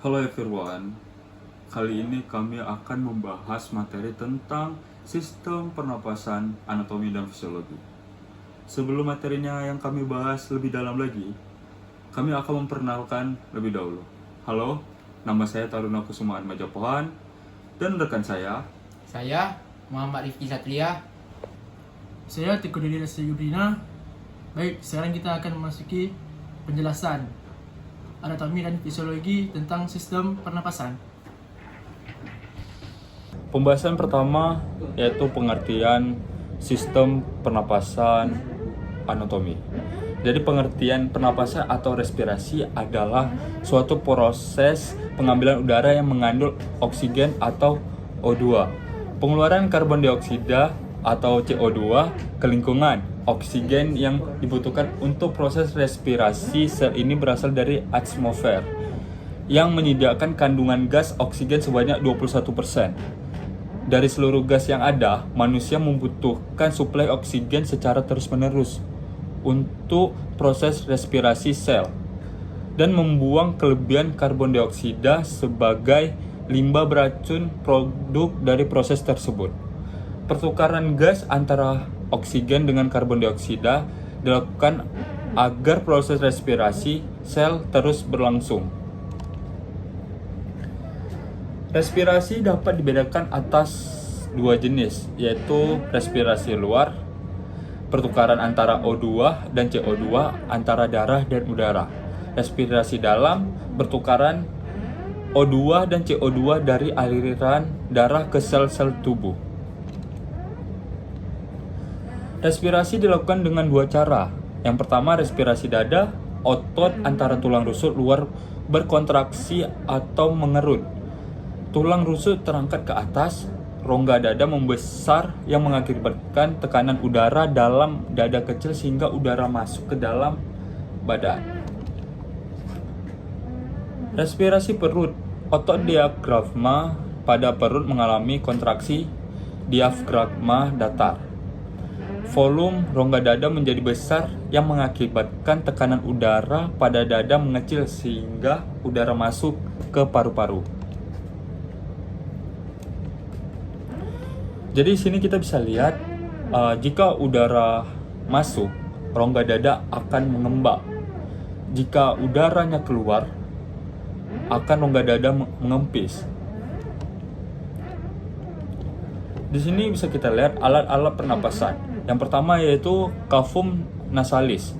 Halo everyone, kali ini kami akan membahas materi tentang sistem pernapasan, anatomi, dan fisiologi. Sebelum materinya yang kami bahas lebih dalam lagi, kami akan memperkenalkan lebih dahulu. Halo, nama saya Taruna Kusumaan Majapohan, dan rekan saya Muhammad Rifki Satria. Saya Teguh Diri Yudina. Baik, sekarang kita akan memasuki penjelasan anatomi dan fisiologi tentang sistem pernapasan. Pembahasan pertama yaitu pengertian sistem pernapasan anatomi. Jadi pengertian pernapasan atau respirasi adalah suatu proses pengambilan udara yang mengandung oksigen atau O2, pengeluaran karbon dioksida atau CO2 ke lingkungan. Oksigen yang dibutuhkan untuk proses respirasi sel ini berasal dari atmosfer yang menyediakan kandungan gas oksigen sebanyak 21%. Dari seluruh gas yang ada, manusia membutuhkan suplai oksigen secara terus-menerus untuk proses respirasi sel dan membuang kelebihan karbon dioksida sebagai limbah beracun produk dari proses tersebut. Pertukaran gas antara oksigen dengan karbon dioksida dilakukan agar proses respirasi sel terus berlangsung. Respirasi dapat dibedakan atas dua jenis, yaitu respirasi luar, pertukaran antara O2 dan CO2 antara darah dan udara. Respirasi dalam, pertukaran O2 dan CO2 dari aliran darah ke sel-sel tubuh. Respirasi dilakukan dengan dua cara. Yang pertama, respirasi dada, otot antara tulang rusuk luar berkontraksi atau mengerut. Tulang rusuk terangkat ke atas, rongga dada membesar yang mengakibatkan tekanan udara dalam dada kecil sehingga udara masuk ke dalam badan. Respirasi perut, otot diafragma pada perut mengalami kontraksi diafragma datar. Volume rongga dada menjadi besar yang mengakibatkan tekanan udara pada dada mengecil sehingga udara masuk ke paru-paru. Jadi di sini kita bisa lihat jika udara masuk, rongga dada akan mengembang. Jika udaranya keluar, akan rongga dada mengempis. Di sini bisa kita lihat alat-alat pernapasan. Yang pertama yaitu cavum nasalis,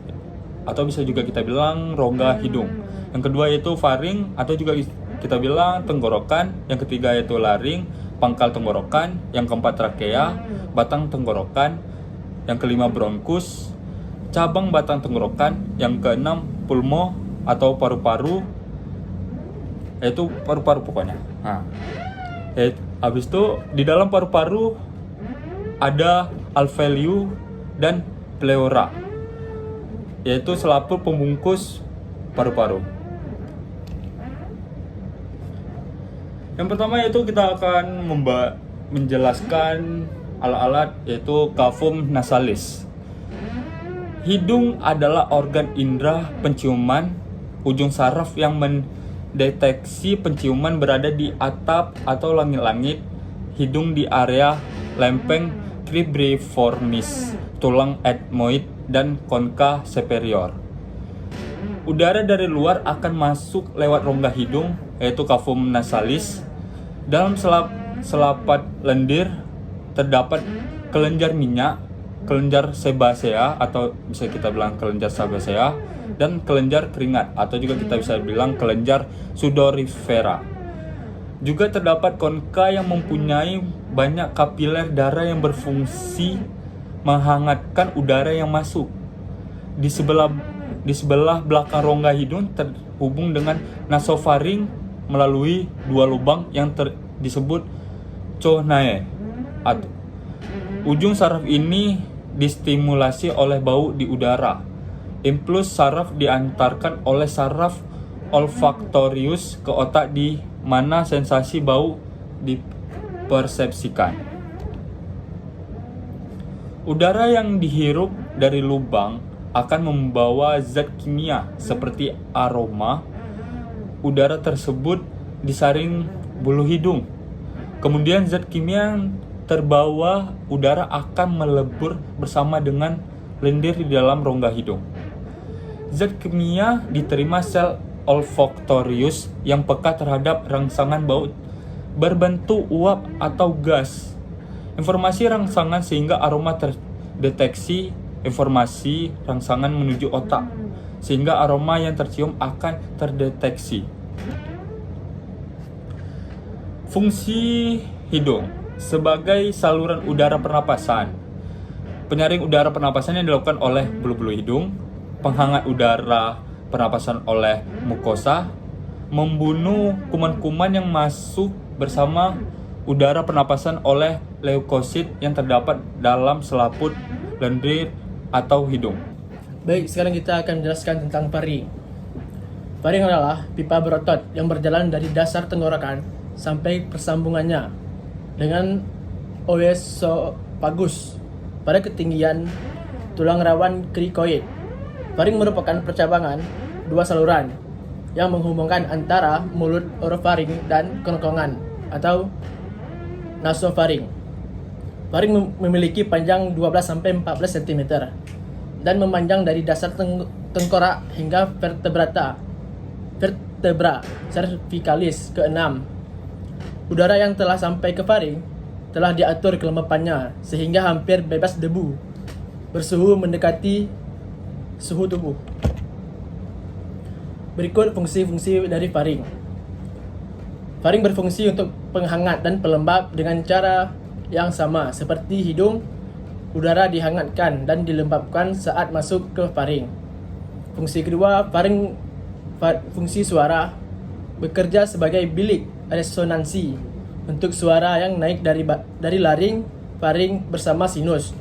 atau bisa juga kita bilang rongga hidung. Yang kedua yaitu faring, atau juga kita bilang tenggorokan. Yang ketiga yaitu laring, pangkal tenggorokan. Yang keempat trakea, batang tenggorokan. Yang kelima bronkus, cabang batang tenggorokan. Yang keenam pulmo atau paru-paru, yaitu paru-paru pokoknya. Habis itu di dalam paru-paru ada alveoli dan pleura, yaitu selaput pembungkus paru-paru. Yang pertama yaitu kita akan menjelaskan alat-alat yaitu cavum nasalis. Hidung adalah organ indera penciuman ujung saraf yang mendeteksi penciuman berada di atap atau langit-langit hidung di area lempeng cribriformis, tulang ethmoid, dan konka superior. Udara dari luar akan masuk lewat rongga hidung, yaitu cavum nasalis. Dalam selapat lendir terdapat kelenjar minyak, kelenjar sebasea atau bisa kita bilang kelenjar sebasea, dan kelenjar keringat atau juga kita bisa bilang kelenjar sudorifera. Juga terdapat konka yang mempunyai banyak kapiler darah yang berfungsi menghangatkan udara yang masuk. Di sebelah belakang rongga hidung terhubung dengan nasofaring melalui dua lubang yang disebut choanae. Ujung saraf ini distimulasi oleh bau di udara. Impuls saraf diantarkan oleh saraf olfaktorius ke otak di mana sensasi bau dipersepsikan. Udara yang dihirup dari lubang akan membawa zat kimia seperti aroma, udara tersebut disaring bulu hidung. Kemudian zat kimia yang terbawa udara akan melebur bersama dengan lendir di dalam rongga hidung. Zat kimia diterima sel olfaktorius yang peka terhadap rangsangan bau berbentuk uap atau gas. Informasi rangsangan sehingga aroma terdeteksi. Informasi rangsangan menuju otak sehingga aroma yang tercium akan terdeteksi. Fungsi hidung sebagai saluran udara pernapasan. Penyaring udara pernapasan yang dilakukan oleh bulu-bulu hidung, penghangat udara pernapasan oleh mukosa, membunuh kuman-kuman yang masuk bersama udara pernapasan oleh leukosit yang terdapat dalam selaput, lendir, atau hidung. Baik, sekarang kita akan menjelaskan tentang faring. Faring adalah pipa berotot yang berjalan dari dasar tenggorokan sampai persambungannya dengan oesophagus pada ketinggian tulang rawan krikoid. Faring merupakan percabangan dua saluran yang menghubungkan antara mulut orofaring dan kerongkongan atau nasofaring. Faring memiliki panjang 12-14 cm dan memanjang dari dasar tengkorak hingga vertebra cervicalis ke-6. Udara yang telah sampai ke faring telah diatur kelembapannya sehingga hampir bebas debu, bersuhu mendekati suhu tubuh. Berikut fungsi-fungsi dari faring. Faring berfungsi untuk penghangat dan pelembab dengan cara yang sama seperti hidung. Udara dihangatkan dan dilembabkan saat masuk ke faring. Fungsi kedua, fungsi suara bekerja sebagai bilik resonansi untuk suara yang naik dari laring, faring bersama sinus,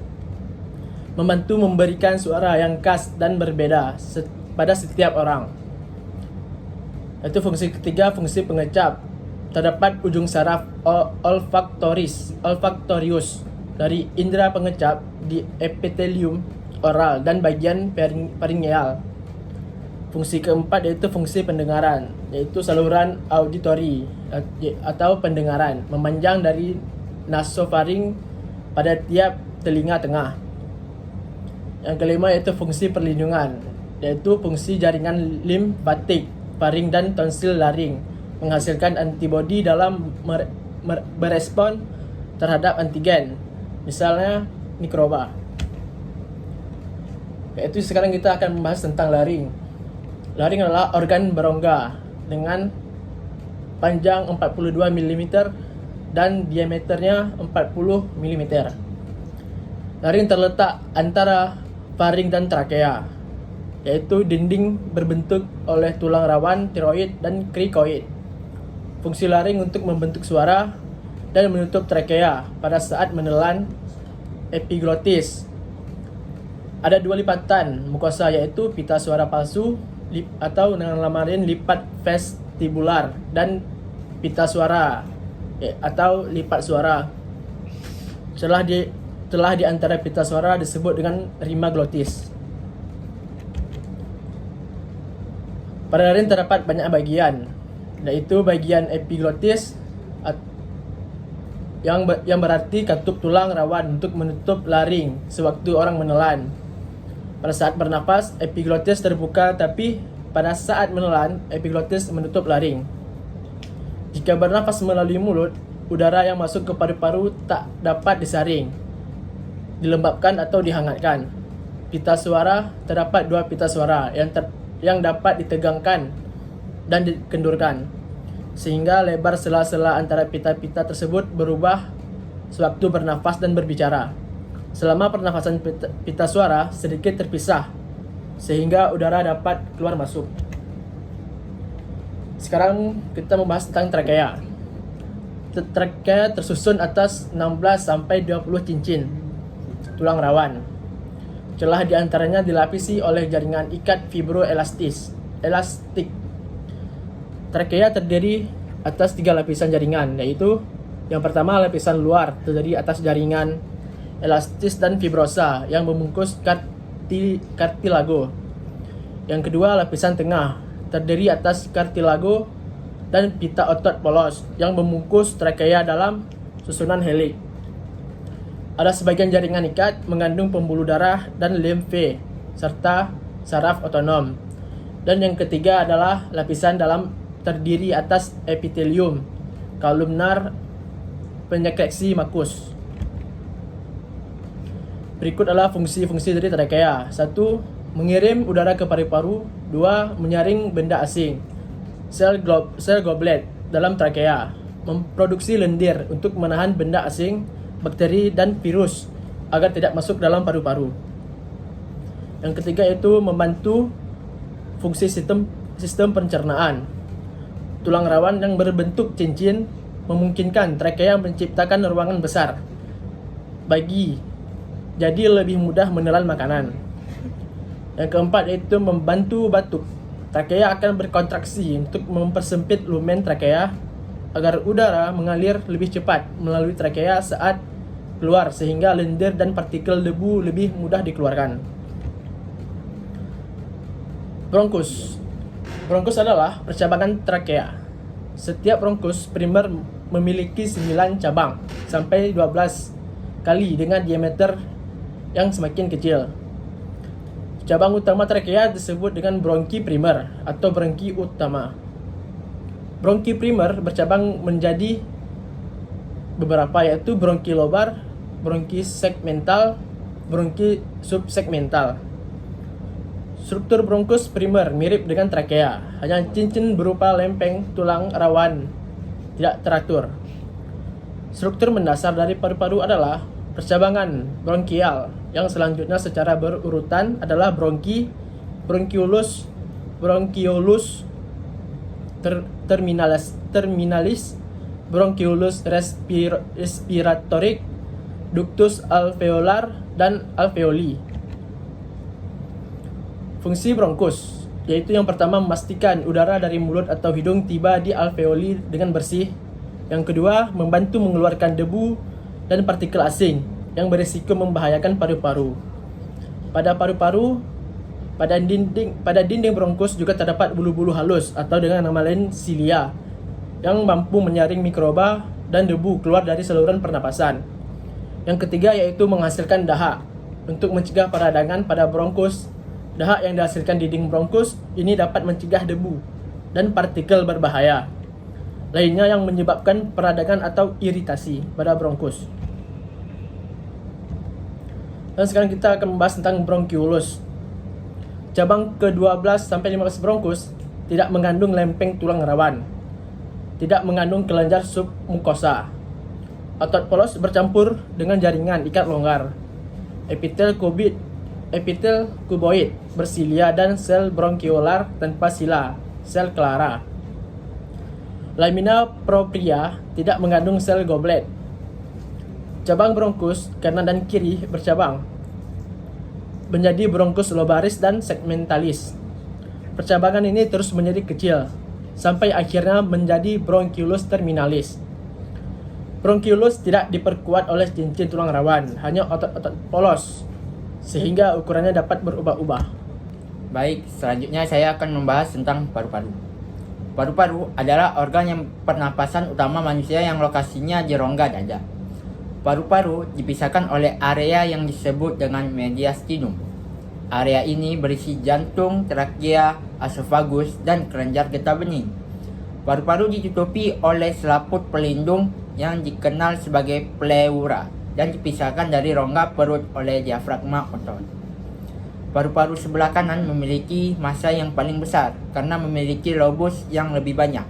membantu memberikan suara yang khas dan berbeda pada setiap orang. Itu fungsi ketiga, fungsi pengecap. Terdapat ujung saraf olfaktorius dari indera pengecap di epitelium oral dan bagian faringeal. Fungsi keempat yaitu fungsi pendengaran, yaitu saluran auditori atau pendengaran memanjang dari nasofaring pada tiap telinga tengah. Yang kelima yaitu fungsi perlindungan, yaitu fungsi jaringan limfatik faring dan tonsil laring menghasilkan antibodi dalam berespon terhadap antigen, misalnya mikroba. Yaitu sekarang kita akan membahas tentang laring. Laring adalah organ berongga dengan panjang 42 mm dan diameternya 40 mm. Laring terletak antara faring dan trakea, yaitu dinding berbentuk oleh tulang rawan tiroid dan krikoid. Fungsi laring untuk membentuk suara dan menutup trakea pada saat menelan epiglotis. Ada dua lipatan mukosa, yaitu pita suara palsu atau dengan nama lain lipat vestibular dan pita suara atau lipat suara. Celah di antara pita suara disebut dengan rima glotis. Pada laring terdapat banyak bagian, yaitu bagian epiglotis yang berarti katup tulang rawan untuk menutup laring sewaktu orang menelan. Pada saat bernapas, epiglotis terbuka, tapi pada saat menelan, epiglotis menutup laring. Jika bernapas melalui mulut, udara yang masuk ke paru-paru tak dapat disaring, dilembabkan atau dihangatkan. Pita suara, terdapat dua pita suara yang dapat ditegangkan dan dikendurkan, sehingga lebar sela-sela antara pita-pita tersebut berubah sewaktu bernafas dan berbicara. Selama pernafasan pita suara sedikit terpisah, sehingga udara dapat keluar masuk. Sekarang kita membahas tentang trakea. Trakea tersusun atas 16-20 cincin tulang rawan. Celah di antaranya dilapisi oleh jaringan ikat fibroelastik. Trakea terdiri atas 3 lapisan jaringan, yaitu yang pertama lapisan luar terdiri atas jaringan elastis dan fibrosa yang membungkus kartilago. Yang kedua lapisan tengah terdiri atas kartilago dan pita otot polos yang membungkus trakea dalam susunan heliks. Ada sebagian jaringan ikat mengandung pembuluh darah dan limfe serta saraf otonom. Dan yang ketiga adalah lapisan dalam terdiri atas epitelium kolumnar penyekresi makus. Berikut adalah fungsi-fungsi dari trakea. 1. Mengirim udara ke paru-paru. 2. Menyaring benda asing. Sel goblet dalam trakea memproduksi lendir untuk menahan benda asing, bakteri dan virus agar tidak masuk dalam paru-paru. Yang ketiga yaitu membantu fungsi sistem pencernaan. Tulang rawan yang berbentuk cincin memungkinkan trakea menciptakan ruangan besar jadi lebih mudah menelan makanan. Yang keempat yaitu membantu batuk. Trakea akan berkontraksi untuk mempersempit lumen trakea agar udara mengalir lebih cepat melalui trakea saat keluar sehingga lendir dan partikel debu lebih mudah dikeluarkan. Bronkus. Bronkus adalah percabangan trakea. Setiap bronkus primer memiliki 9 cabang sampai 12 kali dengan diameter yang semakin kecil. Cabang utama trakea disebut dengan bronki primer atau bronki utama. Bronki primer bercabang menjadi beberapa yaitu bronki lobar, bronki segmental, bronki subsegmental. Struktur bronkus primer mirip dengan trakea, hanya cincin berupa lempeng tulang rawan tidak teratur. Struktur mendasar dari paru-paru adalah percabangan bronkial, yang selanjutnya secara berurutan adalah bronki, bronkiolus, terminalis, bronkiolus respiratorik, ductus alveolar, dan alveoli. Fungsi bronkus yaitu yang pertama memastikan udara dari mulut atau hidung tiba di alveoli dengan bersih. Yang kedua, membantu mengeluarkan debu dan partikel asing yang berisiko membahayakan paru-paru. Pada paru-paru, pada dinding bronkus juga terdapat bulu-bulu halus atau dengan nama lain silia yang mampu menyaring mikroba dan debu keluar dari saluran pernapasan. Yang ketiga yaitu menghasilkan dahak untuk mencegah peradangan pada bronkus. Dahak yang dihasilkan dinding bronkus ini dapat mencegah debu dan partikel berbahaya lainnya yang menyebabkan peradangan atau iritasi pada bronkus. Dan sekarang kita akan membahas tentang bronkiolus. Cabang ke-12 sampai 15 bronkus tidak mengandung lempeng tulang rawan, tidak mengandung kelenjar submukosa. Otot polos bercampur dengan jaringan ikat longgar, epitel kuboid bersilia dan sel bronkiolar tanpa sila, sel clara. Lamina propria tidak mengandung sel goblet. Cabang bronkus kanan dan kiri bercabang menjadi bronkus lobaris dan segmentalis. Percabangan ini terus menjadi kecil sampai akhirnya menjadi bronkiolus terminalis. Bronkiolus tidak diperkuat oleh cincin tulang rawan, hanya otot-otot polos sehingga ukurannya dapat berubah-ubah. Baik, selanjutnya saya akan membahas tentang paru-paru. Paru-paru adalah organ yang pernapasan utama manusia yang lokasinya di rongga dada. Paru-paru dipisahkan oleh area yang disebut dengan mediastinum. Area ini berisi jantung, trakea, esofagus, dan kelenjar getah bening. Paru-paru ditutupi oleh selaput pelindung yang dikenal sebagai pleura dan dipisahkan dari rongga perut oleh diafragma otot. Paru-paru sebelah kanan memiliki massa yang paling besar karena memiliki lobus yang lebih banyak.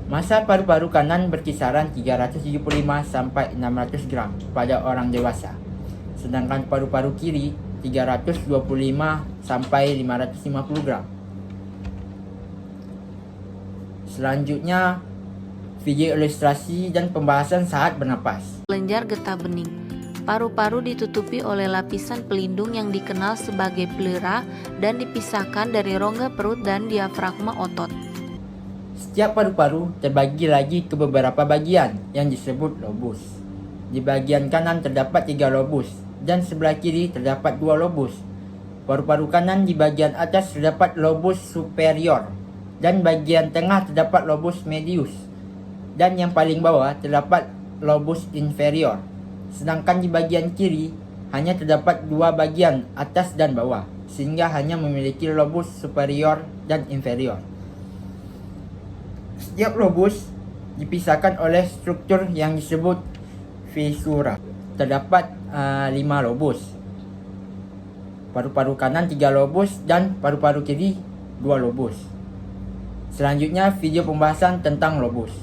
Massa paru-paru kanan berkisaran 375 sampai 600 gram pada orang dewasa. Sedangkan paru-paru kiri 325 sampai 550 gram. Selanjutnya, video ilustrasi dan pembahasan saat bernapas. Kelenjar getah bening. Paru-paru ditutupi oleh lapisan pelindung yang dikenal sebagai pleura dan dipisahkan dari rongga perut dan diafragma otot. Setiap paru-paru terbagi lagi ke beberapa bagian yang disebut lobus. Di bagian kanan terdapat 3 lobus dan sebelah kiri terdapat 2 lobus. Paru-paru kanan di bagian atas terdapat lobus superior dan bagian tengah terdapat lobus medius, dan yang paling bawah terdapat lobus inferior. Sedangkan di bagian kiri hanya terdapat dua bagian, atas dan bawah, sehingga hanya memiliki lobus superior dan inferior. Setiap lobus dipisahkan oleh struktur yang disebut fissura. Terdapat 5 lobus. Paru-paru kanan 3 lobus dan paru-paru kiri 2 lobus. Selanjutnya video pembahasan tentang lobus.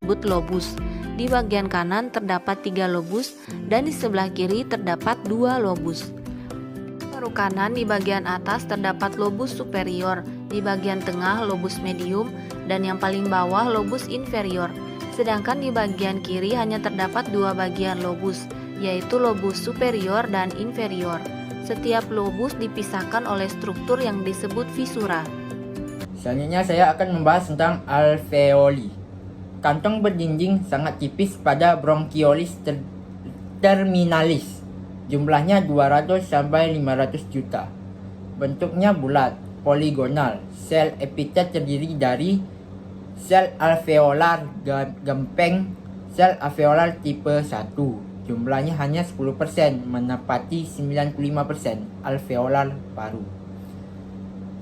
Lobus. Di bagian kanan terdapat 3 lobus dan di sebelah kiri terdapat 2 lobus. Paru kanan di bagian atas terdapat lobus superior, di bagian tengah lobus medium, dan yang paling bawah lobus inferior. Sedangkan di bagian kiri hanya terdapat 2 bagian lobus, yaitu lobus superior dan inferior. Setiap lobus dipisahkan oleh struktur yang disebut fissura. Selanjutnya saya akan membahas tentang alveoli. Kantong berdinding sangat tipis pada bronchiolis terminalis. Jumlahnya 200 sampai 500 juta. Bentuknya bulat, poligonal. Sel epitel terdiri dari sel alveolar gempeng, sel alveolar tipe 1. Jumlahnya hanya 10%, menepati 95% alveolar paru.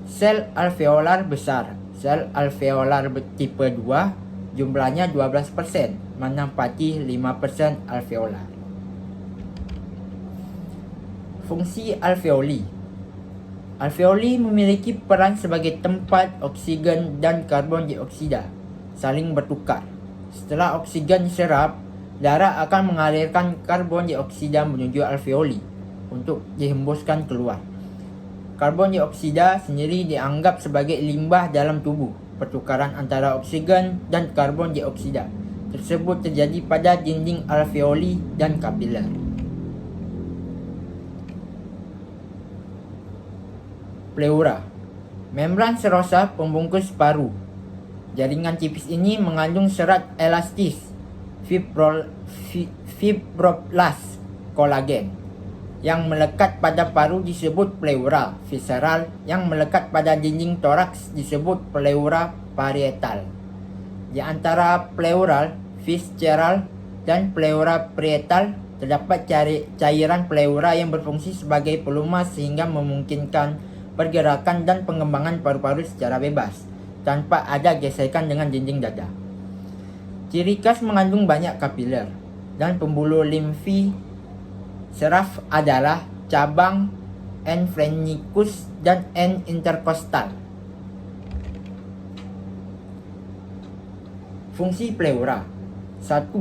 Sel alveolar besar, sel alveolar tipe 2, jumlahnya 12%, menempati 5% alveolar. Fungsi alveoli. Alveoli memiliki peran sebagai tempat oksigen dan karbon dioksida saling bertukar. Setelah oksigen diserap, darah akan mengalirkan karbon dioksida menuju alveoli untuk dihembuskan keluar. Karbon dioksida sendiri dianggap sebagai limbah dalam tubuh. Pertukaran antara oksigen dan karbon dioksida tersebut terjadi pada dinding alveoli dan kapiler. Pleura, membran serosa pembungkus paru. Jaringan tipis ini mengandung serat elastis, fibroblast, kolagen. Yang melekat pada paru disebut pleura visceral, yang melekat pada dinding toraks disebut pleura parietal. Di antara pleural visceral dan pleura parietal terdapat cairan pleura yang berfungsi sebagai pelumas sehingga memungkinkan pergerakan dan pengembangan paru-paru secara bebas tanpa ada gesekan dengan dinding dada. Ciri khas mengandung banyak kapiler dan pembuluh limfi. Saraf adalah cabang N phrenicus dan N intercostal. Fungsi pleura. 1.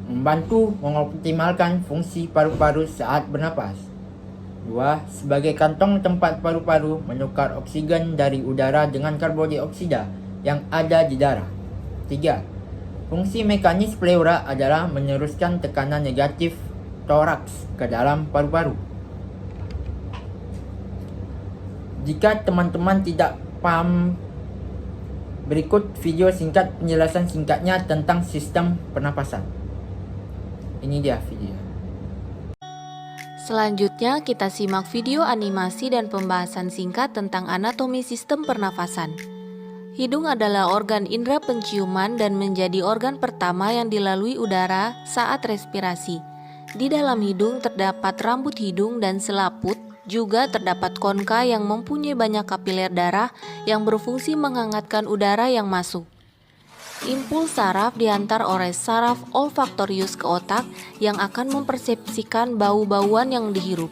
Membantu mengoptimalkan fungsi paru-paru saat bernapas. 2. Sebagai kantong tempat paru-paru menukar oksigen dari udara dengan karbon dioksida yang ada di darah. 3. Fungsi mekanis pleura adalah meneruskan tekanan negatif toraks ke dalam paru-paru. Jika teman-teman tidak paham, berikut video singkat penjelasan singkatnya tentang sistem pernapasan. Ini dia video. Selanjutnya kita simak video animasi dan pembahasan singkat tentang anatomi sistem pernafasan. Hidung adalah organ indera penciuman dan menjadi organ pertama yang dilalui udara saat respirasi. Di dalam hidung terdapat rambut hidung dan selaput, juga terdapat konka yang mempunyai banyak kapiler darah yang berfungsi menghangatkan udara yang masuk. Impuls saraf diantar oleh saraf olfaktorius ke otak yang akan mempersepsikan bau-bauan yang dihirup.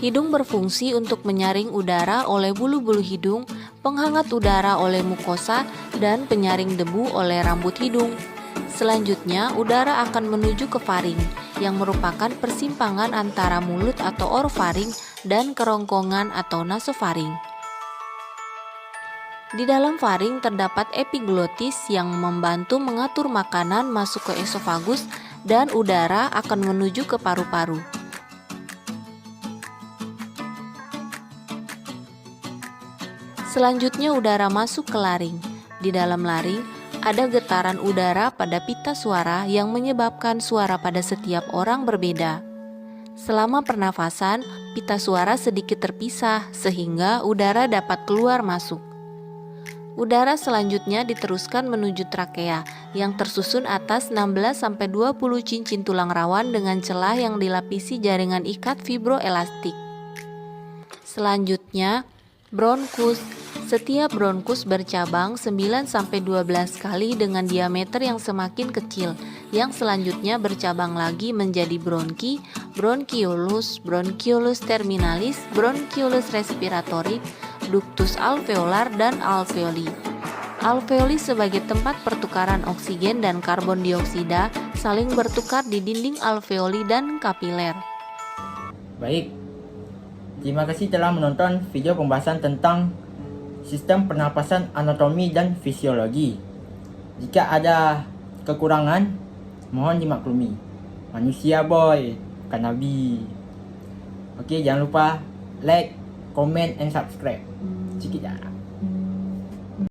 Hidung berfungsi untuk menyaring udara oleh bulu-bulu hidung, penghangat udara oleh mukosa, dan penyaring debu oleh rambut hidung. Selanjutnya, udara akan menuju ke faring, yang merupakan persimpangan antara mulut atau orofaring dan kerongkongan atau nasofaring. Di dalam faring terdapat epiglotis yang membantu mengatur makanan masuk ke esofagus dan udara akan menuju ke paru-paru. Selanjutnya udara masuk ke laring. Di dalam laring ada getaran udara pada pita suara yang menyebabkan suara pada setiap orang berbeda. Selama pernafasan, pita suara sedikit terpisah sehingga udara dapat keluar masuk. Udara selanjutnya diteruskan menuju trakea yang tersusun atas 16-20 cincin tulang rawan dengan celah yang dilapisi jaringan ikat fibroelastik. Selanjutnya, bronkus. Setiap bronkus bercabang 9-12 kali dengan diameter yang semakin kecil, yang selanjutnya bercabang lagi menjadi bronki, bronchiolus, bronchiolus terminalis, bronchiolus respiratory, ductus alveolar, dan alveoli. Alveoli sebagai tempat pertukaran oksigen dan karbon dioksida saling bertukar di dinding alveoli dan kapiler. Baik, terima kasih telah menonton video pembahasan tentang sistem pernapasan, anatomi, dan fisiologi. Jika ada kekurangan, mohon dimaklumi. Manusia boy, bukan nabi. Oke, jangan lupa like, comment, and subscribe. Sikit dah.